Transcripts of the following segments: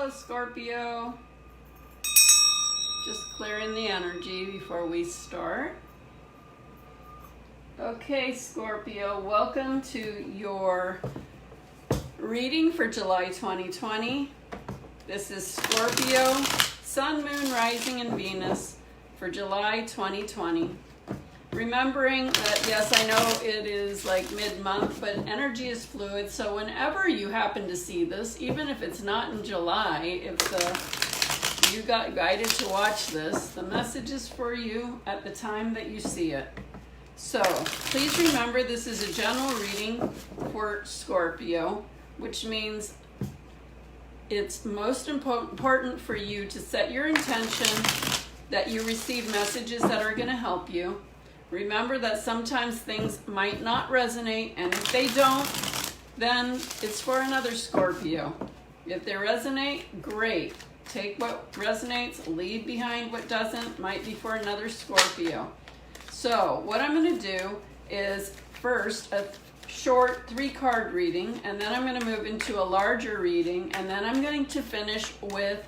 Hello, Scorpio. Just clearing the energy before we start. Okay, Scorpio, welcome to your reading for July 2020. This is Scorpio, Sun, Moon, Rising, and Venus for July 2020. Remembering that, yes, I know it is like mid-month, but energy is fluid, so whenever you happen to see this, even if it's not in July, if you got guided to watch this, the message is for you at the time that you see it. So, please remember this is a general reading for Scorpio, which means it's most important for you to set your intention that you receive messages that are going to help you. Remember that sometimes things might not resonate, and if they don't, then it's for another Scorpio. If they resonate, great. Take what resonates, leave behind what doesn't, might be for another Scorpio. So what I'm going to do is first a short 3-card reading, and then I'm going to move into a larger reading, and then I'm going to finish with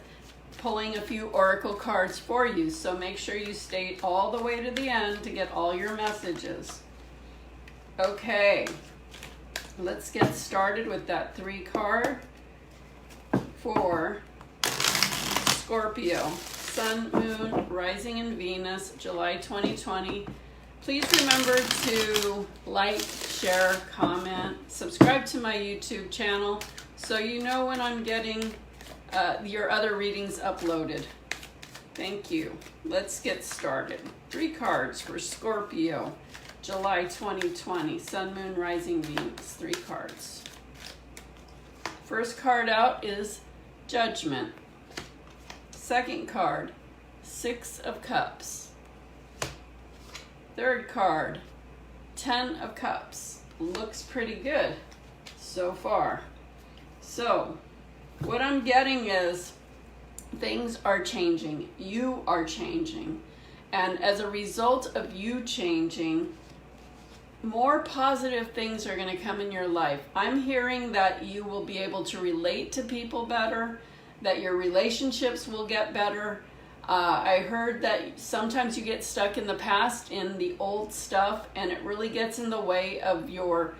pulling a few oracle cards for you. So make sure you stay all the way to the end to get all your messages. Okay, let's get started with that 3-card for Scorpio, Sun, Moon, Rising, and Venus, July 2020. Please remember to like, share, comment, subscribe to my YouTube channel so you know when I'm getting your other readings uploaded. Thank you. Let's get started. 3 cards for Scorpio, July 2020, Sun, Moon, Rising, Venus. 3 cards. First card out is Judgment. Second card, 6 of Cups. Third card, 10 of Cups. Looks pretty good so far. So, what I'm getting is things are changing. You are changing. And as a result of you changing, more positive things are going to come in your life. I'm hearing that you will be able to relate to people better, that your relationships will get better. I heard that sometimes you get stuck in the past, in the old stuff, and it really gets in the way of your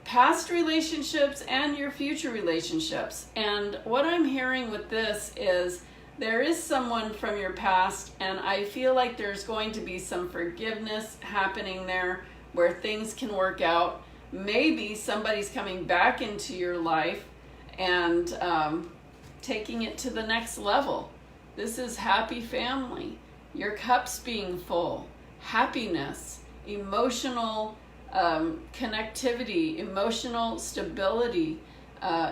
past relationships and your future relationships. And what I'm hearing with this is there is someone from your past, and I feel like there's going to be some forgiveness happening there where things can work out. Maybe somebody's coming back into your life and taking it to the next level. This is happy family, your cups being full, happiness, emotional connectivity, emotional stability,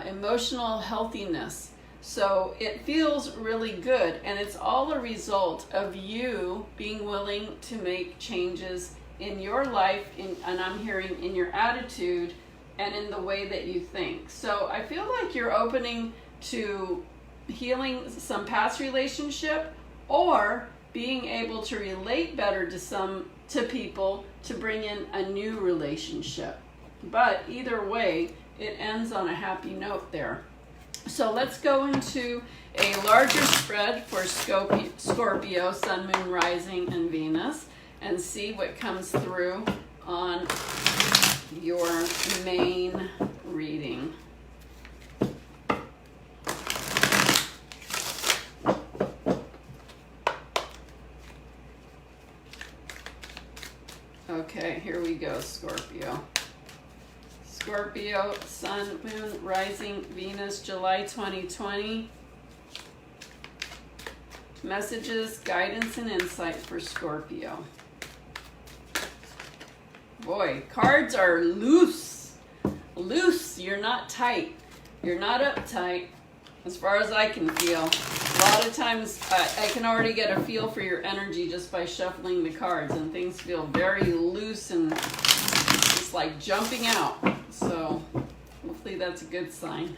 emotional healthiness. So it feels really good, and it's all a result of you being willing to make changes in your life, and I'm hearing in your attitude and in the way that you think. So I feel like you're opening to healing some past relationship, or being able to relate better to people to bring in a new relationship. But either way, it ends on a happy note there. So let's go into a larger spread for Scorpio, Sun, Moon, Rising, and Venus, and see what comes through on your main reading. Okay, here we go, Scorpio. Scorpio, Sun, Moon, Rising, Venus, July 2020. Messages, guidance, and insight for Scorpio. Boy, cards are loose. Loose, you're not tight. You're not uptight, as far as I can feel. A lot of times I can already get a feel for your energy just by shuffling the cards, and things feel very loose and just like jumping out. So hopefully that's a good sign.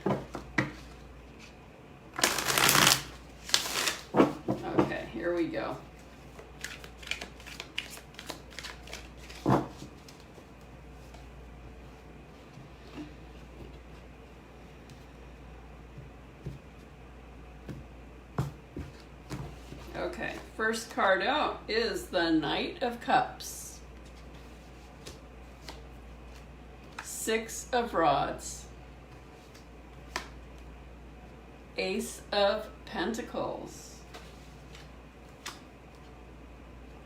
Okay, here we go. Okay, first card out is the Knight of Cups. 6 of Rods. Ace of Pentacles.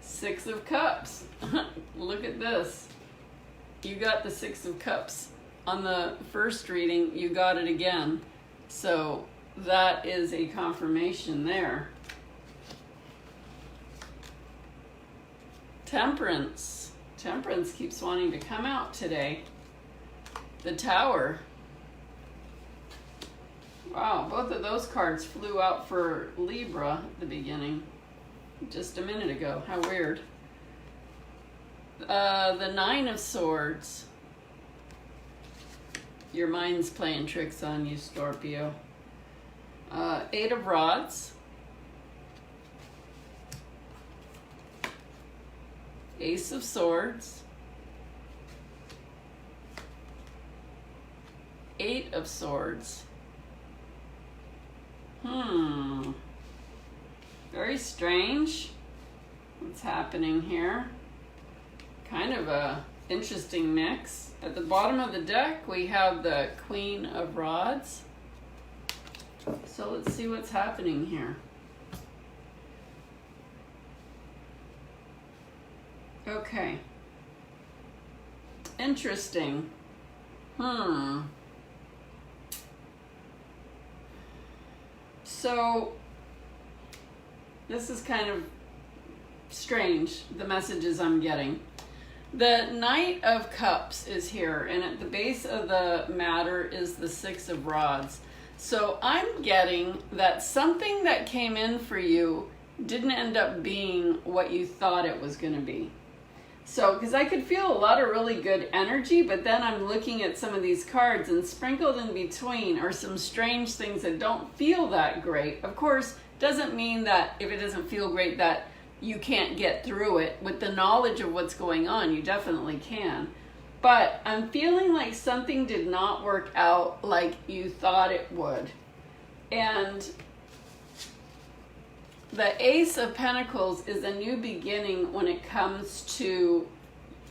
6 of Cups. Look at this. You got the 6 of Cups. On the first reading, you got it again. So that is a confirmation there. Temperance. Temperance keeps wanting to come out today. The Tower. Wow, both of those cards flew out for Libra at the beginning. Just a minute ago. How weird. The 9 of Swords. Your mind's playing tricks on you, Scorpio. 8 of Rods. Ace of Swords. 8 of Swords. Very strange. What's happening here? Kind of a interesting mix. At the bottom of the deck, we have the Queen of Rods. So let's see what's happening here. Okay. Interesting. So, this is kind of strange, the messages I'm getting. The Knight of Cups is here, and at the base of the matter is the 6 of Rods. So I'm getting that something that came in for you didn't end up being what you thought it was going to be. So, because I could feel a lot of really good energy, but then I'm looking at some of these cards, and sprinkled in between are some strange things that don't feel that great. Of course, doesn't mean that if it doesn't feel great that you can't get through it. With the knowledge of what's going on, you definitely can. But I'm feeling like something did not work out like you thought it would. And the Ace of Pentacles is a new beginning when it comes to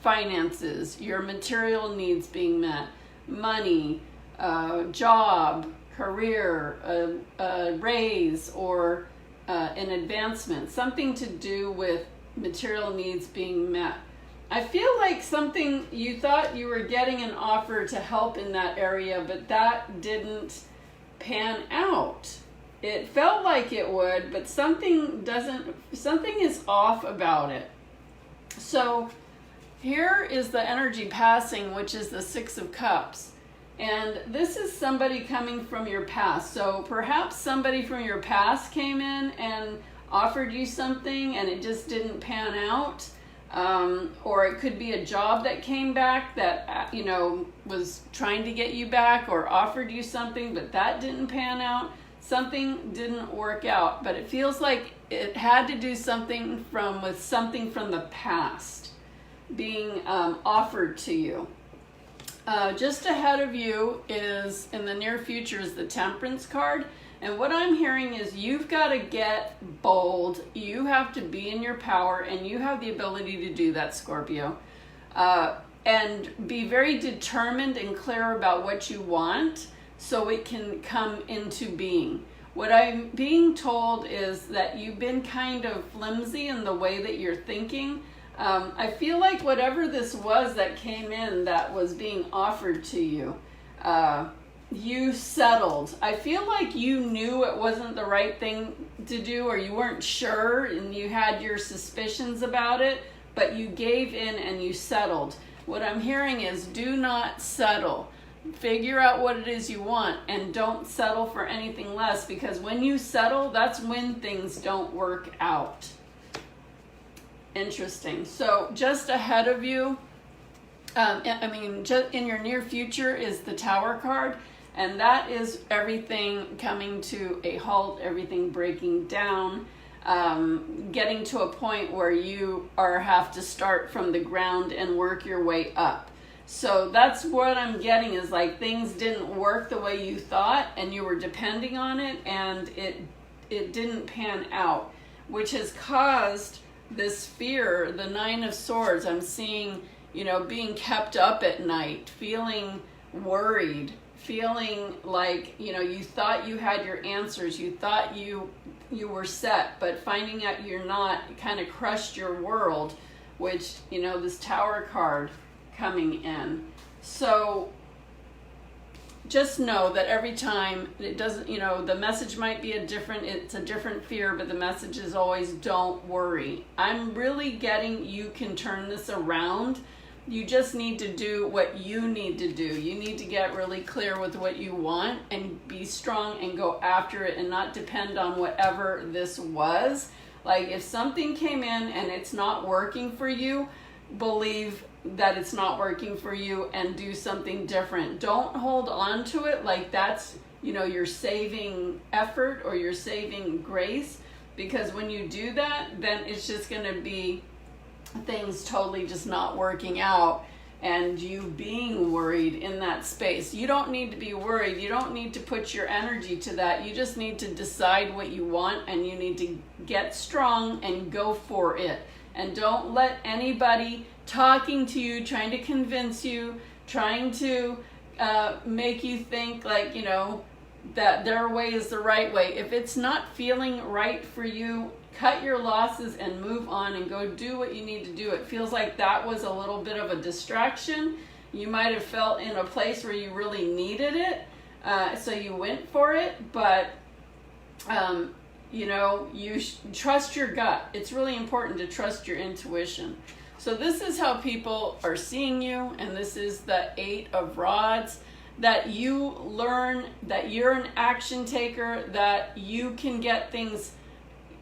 finances, your material needs being met, money, job, career, a raise, or an advancement, something to do with material needs being met. I feel like something, you thought you were getting an offer to help in that area, but that didn't pan out. It felt like it would, but something is off about it. So here is the energy passing, which is the 6 of Cups. And this is somebody coming from your past. So perhaps somebody from your past came in and offered you something and it just didn't pan out. Or it could be a job that came back that, was trying to get you back or offered you something, but that didn't pan out. Something didn't work out, but it feels like it had to do something with something from the past being offered to you. Just ahead of you is, in the near future, is the Temperance card. And what I'm hearing is you've got to get bold. You have to be in your power, and you have the ability to do that, Scorpio. And be very determined and clear about what you want so it can come into being. What I'm being told is that you've been kind of flimsy in the way that you're thinking. I feel like whatever this was that came in that was being offered to you, you settled. I feel like you knew it wasn't the right thing to do, or you weren't sure and you had your suspicions about it, but you gave in and you settled. What I'm hearing is do not settle. Figure out what it is you want and don't settle for anything less, because when you settle, that's when things don't work out. Interesting. So just ahead of you, just in your near future is the Tower card, and that is everything coming to a halt, everything breaking down, getting to a point where you have to start from the ground and work your way up. So that's what I'm getting, is like things didn't work the way you thought and you were depending on it, and it didn't pan out. which has caused this fear. The Nine of Swords, I'm seeing, being kept up at night, feeling worried, feeling like, you thought you had your answers, you thought you were set, but finding out you're not, it kind of crushed your world, which, this Tower card coming in. So just know that every time it doesn't, the message might be it's a different fear, but the message is always don't worry. I'm really getting you can turn this around. You just need to do what you need to do. You need to get really clear with what you want and be strong and go after it and not depend on whatever this was. Like if something came in and it's not working for you, believe that it's not working for you and do something different. Don't hold on to it like that's, your saving effort or your saving grace, because when you do that, then it's just going to be things totally just not working out and you being worried in that space. You don't need to be worried. You don't need to put your energy to that. You just need to decide what you want, and you need to get strong and go for it. And don't let anybody talking to you, trying to convince you, trying to make you think like, that their way is the right way. If it's not feeling right for you, cut your losses and move on and go do what you need to do. It feels like that was a little bit of a distraction. You might have felt in a place where you really needed it, so you went for it, but you trust your gut. It's really important to trust your intuition. So this is how people are seeing you, and this is the Eight of Rods, that you learn that you're an action taker, that you can get things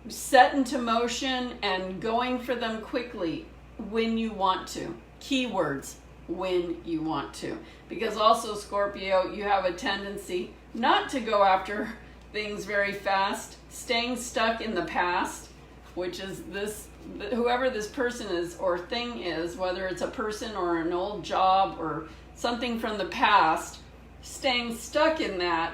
set into motion and going for them quickly when you want to. Keywords, when you want to. Because also, Scorpio, you have a tendency not to go after things very fast, staying stuck in the past, which is this, whoever this person is or thing is, whether it's a person or an old job or something from the past, staying stuck in that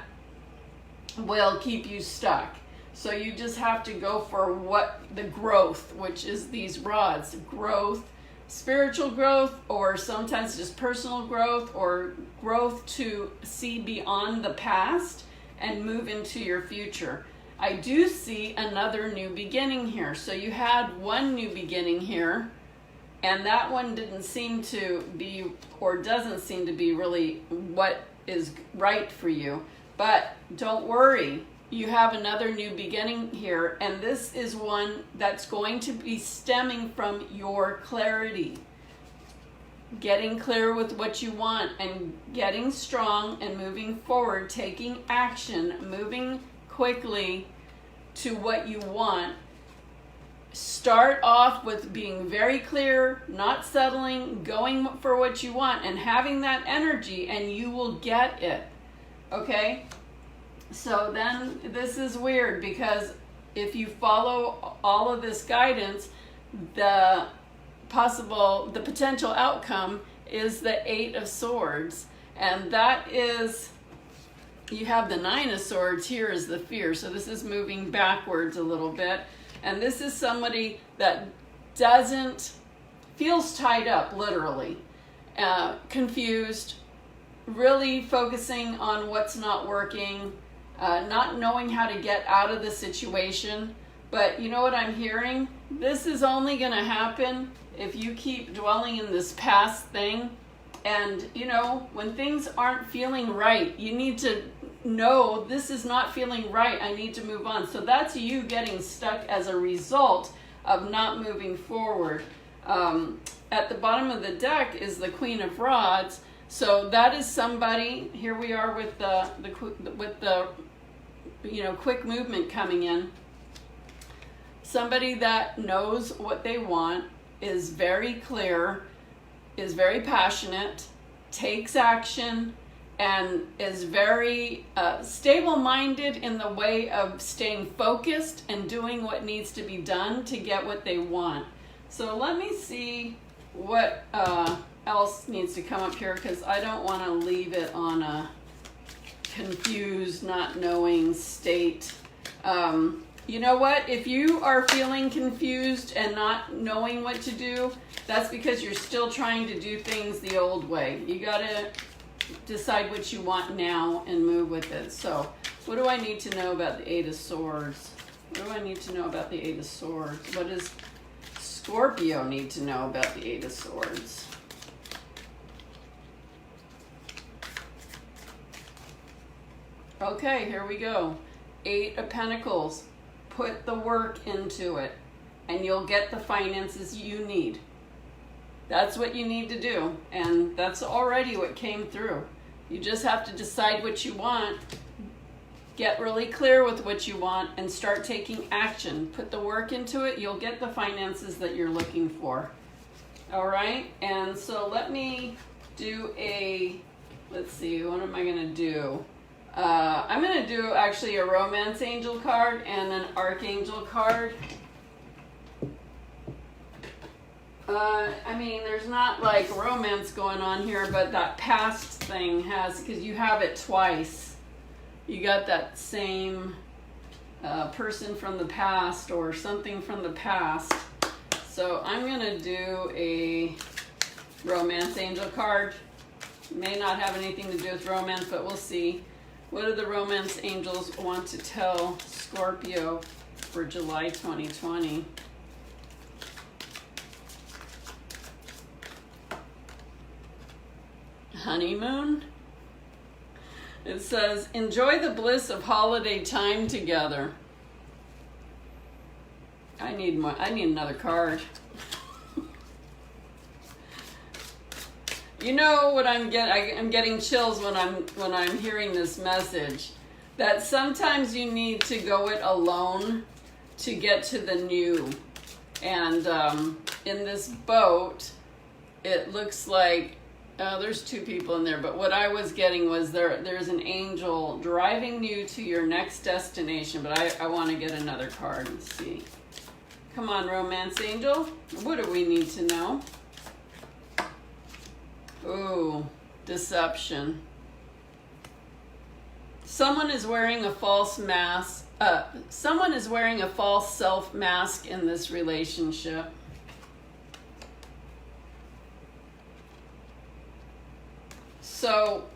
will keep you stuck. So you just have to go for what the growth, which is these rods, growth, spiritual growth, or sometimes just personal growth, or growth to see beyond the past and move into your future. I do see another new beginning here. So you had one new beginning here, and that one didn't seem to be, or doesn't seem to be really what is right for you. But don't worry, you have another new beginning here, and this is one that's going to be stemming from your clarity. Getting clear with what you want and getting strong and moving forward, taking action, moving quickly to what you want. Start off with being very clear, not settling, going for what you want and having that energy, and you will get it. Okay? So then this is weird, because if you follow all of this guidance, the potential outcome is the Eight of Swords. And that is, you have the Nine of Swords here is the fear. So this is moving backwards a little bit. And this is somebody that feels tied up, literally, confused, really focusing on what's not working, not knowing how to get out of the situation. But you know what I'm hearing? This is only going to happen if you keep dwelling in this past thing. And, when things aren't feeling right, you need to know this is not feeling right. I need to move on. So that's you getting stuck as a result of not moving forward. At the bottom of the deck is the Queen of Rods. So that is somebody, here we are with the quick movement coming in. Somebody that knows what they want, is very clear, is very passionate, takes action, and is very stable-minded in the way of staying focused and doing what needs to be done to get what they want. So let me see what else needs to come up here, because I don't want to leave it on a confused, not knowing state. you know what? If you are feeling confused and not knowing what to do, that's because you're still trying to do things the old way. You gotta decide what you want now and move with it. So, what do I need to know about the Eight of Swords? What do I need to know about the Eight of Swords? What does Scorpio need to know about the Eight of Swords? Okay, here we go. Eight of Pentacles. Put the work into it, and you'll get the finances you need. That's what you need to do, and that's already what came through. You just have to decide what you want, get really clear with what you want, and start taking action. Put the work into it, you'll get the finances that you're looking for. All right, and so let me do let's see, what am I gonna do? I'm going to do actually a romance angel card and an archangel card. I mean, there's not like romance going on here, but that past thing has, because you have it twice. You got that same person from the past or something from the past. So I'm going to do a romance angel card. May not have anything to do with romance, but we'll see. What do the romance angels want to tell Scorpio for July 2020? Honeymoon? It says, enjoy the bliss of holiday time together. I need another card. You know what I'm getting chills when I'm hearing this message, that sometimes you need to go it alone to get to the new. And in this boat, it looks like there's two people in there, but what I was getting was there's an angel driving you to your next destination. But I want to get another card and see. Come on, romance angel. What do we need to know? Ooh, deception. Someone is wearing a false mask. Someone is wearing a false self mask in this relationship. So,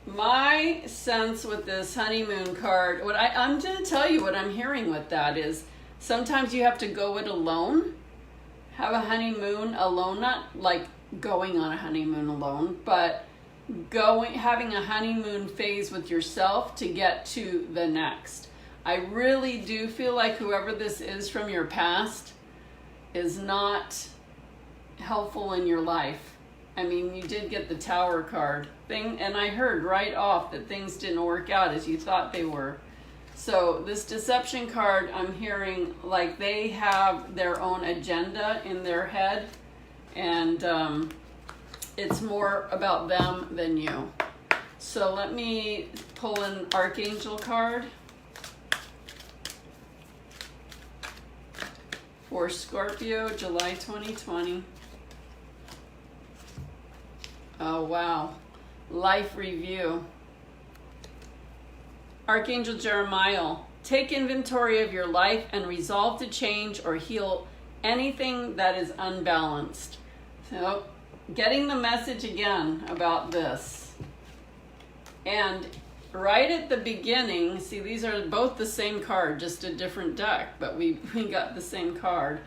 my sense with this honeymoon card, I'm going to tell you what I'm hearing with that is sometimes you have to go it alone. Have a honeymoon alone, not like going on a honeymoon alone, but having a honeymoon phase with yourself to get to the next. I really do feel like whoever this is from your past is not helpful in your life. I mean, you did get the Tower card thing, and I heard right off that things didn't work out as you thought they were. So this deception card, I'm hearing like they have their own agenda in their head, and it's more about them than you. So let me pull an archangel card for Scorpio, July 2020. Oh, wow. Life review. Archangel Jeremiah, take inventory of your life and resolve to change or heal anything that is unbalanced. So, getting the message again about this. And right at the beginning, see, these are both the same card, just a different deck, but we got the same card.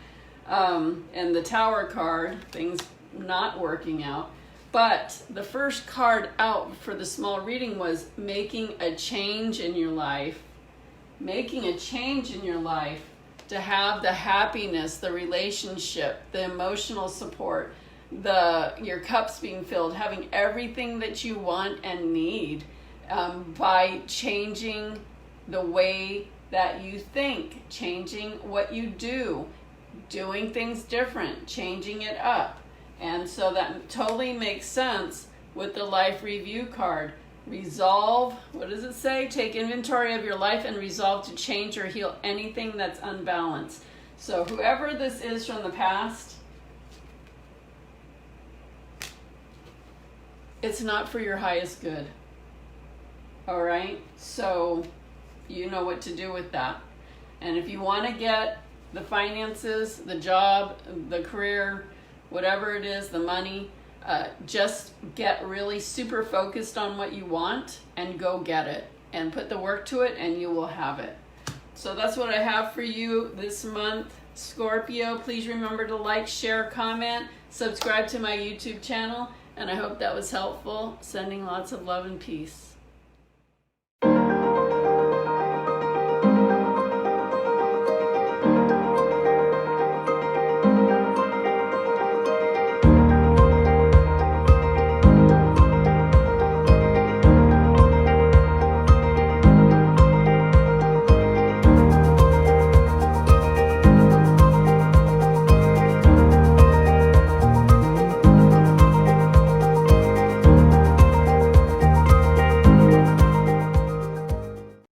And the Tower card, things not working out. But the first card out for the small reading was making a change in your life. Making a change in your life to have the happiness, the relationship, the emotional support, your cups being filled, having everything that you want and need by changing the way that you think, changing what you do, doing things different, changing it up. And so that totally makes sense with the life review card. Resolve, what does it say? Take inventory of your life and resolve to change or heal anything that's unbalanced. So whoever this is from the past, it's not for your highest good. All right? So you know what to do with that. And if you want to get the finances, the job, the career, whatever it is, the money, just get really super focused on what you want and go get it and put the work to it, and you will have it. So that's what I have for you this month, Scorpio. Please remember to like, share, comment, subscribe to my YouTube channel, and I hope that was helpful. Sending lots of love and peace.